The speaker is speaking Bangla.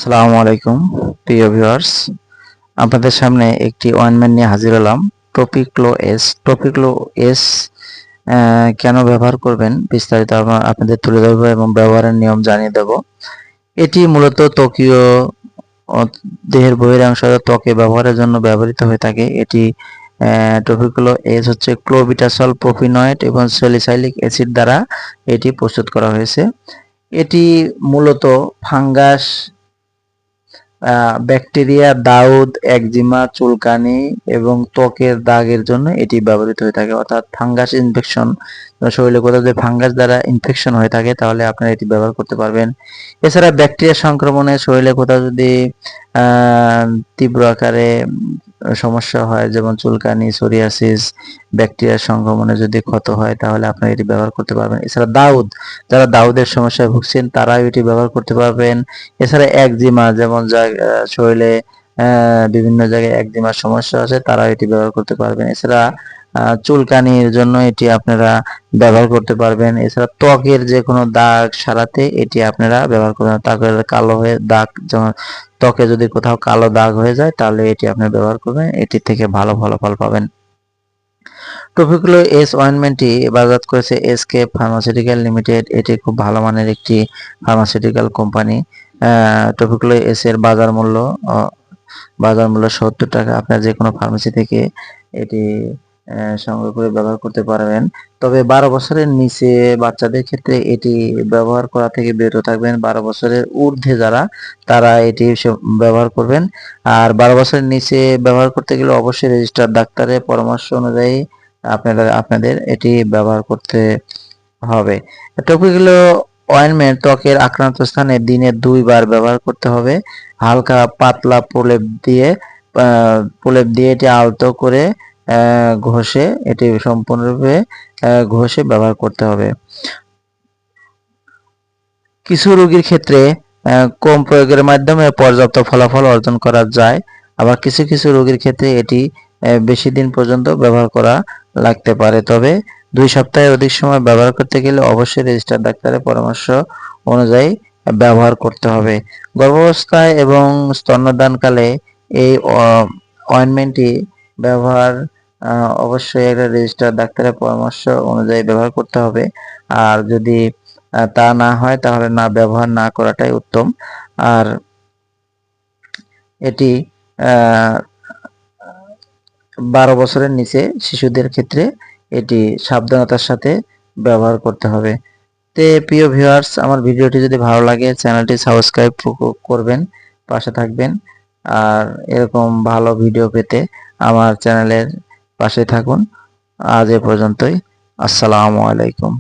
আসসালামু আলাইকুম প্রিয় ভিউয়ার্স, আপনাদের সামনে একটি অয়েনমেন্ট নিয়ে হাজির হলাম। টপিক্লো এস কেন ব্যবহার করবেন বিস্তারিত আপনাদের তুলে ধরবো এবং ব্যবহারের নিয়ম জানিয়ে দেব। এটি মূলত ত্বকীয় দেহের বহিরাংশ ত্বকে ব্যবহারের জন্য ব্যবহৃত হয়ে থাকে। এটি টপিক্লো এস হচ্ছে ক্লোবিটাসল প্রোপিনয়েড এবং স্যালিসাইলিক অ্যাসিড দ্বারা এটি প্রস্তুত করা হয়েছে। এটি মূলত ফাঙ্গাস, ব্যাকটেরিয়া, দাউদ, একজিমা, চুলকানি এবং ত্বকের দাগের জন্য এটি ব্যবহৃত হয়ে থাকে। অর্থাৎ ফাঙ্গাস ইনফেকশন, শরীরে কোথাও যদি ফাঙ্গাস দ্বারা ইনফেকশন হয়ে থাকে তাহলে আপনারা এটি ব্যবহার করতে পারবেন। এছাড়া ব্যাকটেরিয়া সংক্রমণে শরীরে কোথাও যদি তীব্র আকারে সমস্যা হয়, যেমন চুলকানি, সোরিয়াসিস, ব্যাকটেরিয়ার সংক্রমণে যদি ক্ষত হয় তাহলে আপনারা এটি ব্যবহার করতে পারবেন। এছাড়া যারা দাউদের সমস্যায় ভুগছেন তারাও এটি ব্যবহার করতে পারবেন। এছাড়া একজিমা, যেমন শরীরে বিভিন্ন জায়গায় একজিমার সমস্যা আছে তারা এটি ব্যবহার করতে পারবেন। এছাড়া চুলকানির জন্য এটি আপনারা ব্যবহার করতে পারবেন। এছাড়া ত্বকের যে কোনো দাগ সারাতে এটি আপনারা ব্যবহার করবেন। ত্বকের কালো হয়ে দাগ, যেমন ত্বকে যদি কোথাও কালো দাগ হয়ে যায় তাহলে এটি আপনি ব্যবহার করবেন, এটি থেকে ভালো ফলাফল পাবেন। টপিক্লো এস অয়েনমেন্টটি বাজারজাত করেছে এসকে ফার্মাসিউটিক্যাল লিমিটেড। এটি খুব ভালো মানের একটি ফার্মাসিউটিক্যাল কোম্পানি। টপিক্লো এস এর বাজার মূল্য 70 টাকা। আপনার যে কোনো ফার্মেসি থেকে এটি সংগ্রহ করে ব্যবহার করতে পারবেন। তবে 12 বছরের নিচে বাচ্চাদের ক্ষেত্রে এটি ব্যবহার করা থেকে বিরত থাকবেন। 12 বছরের ঊর্ধ্বে যারা, তারা এটি ব্যবহার করবেন। আর 12 বছরের নিচে ব্যবহার করতে গেলে অবশ্যই রেজিস্টার্ড ডাক্তারের পরামর্শ অনুযায়ী আপনাদের এটি ব্যবহার করতে হবে। টপিক্যাল অয়েনমেন্ট ত্বকের আক্রান্ত স্থানে দিনে 2 বার ব্যবহার করতে হবে। হালকা পাতলা প্রলেপ দিয়ে এটি আলতো করে ঘষে এটি সম্পূর্ণরূপে ঘষে ব্যবহার করতে হবে। কিছু রোগীর ক্ষেত্রে কম প্রয়োগের মাধ্যমে পর্যাপ্ত ফলাফল অর্জন করা যায়, আবার কিছু কিছু রোগীর ক্ষেত্রে এটি বেশি দিন পর্যন্ত ব্যবহার করা লাগতে পারে। তবে 2 সপ্তাহের অধিক সময় ব্যবহার করতে গেলে অবশ্যই রেজিস্টার্ড ডাক্তারের পরামর্শ অনুযায়ী ব্যবহার করতে হবে। গর্ভাবস্থায় এবং স্তন্যদানকালে এই অয়েনমেন্টটি ব্যবহার অবশ্যই একটা রেজিস্টার্ড ডাক্তারের পরামর্শ অনুযায়ী ব্যবহার করতে হবে। আর যদি তা না হয় তাহলে ব্যবহার না করাটাই উত্তম। আর এটি 12 বছরের নিচে শিশুদের ক্ষেত্রে এটি সাবধানতার সাথে ব্যবহার করতে হবে। প্রিয় ভিউয়ার্স, আমার ভিডিওটি যদি ভালো লাগে চ্যানেলটি সাবস্ক্রাইব করবেন, পাশে থাকবেন। আর এরকম ভালো ভিডিও পেতে আমার চ্যানেলের পাশে থাকুন। আজ এ পর্যন্তই। আসসালামু আলাইকুম।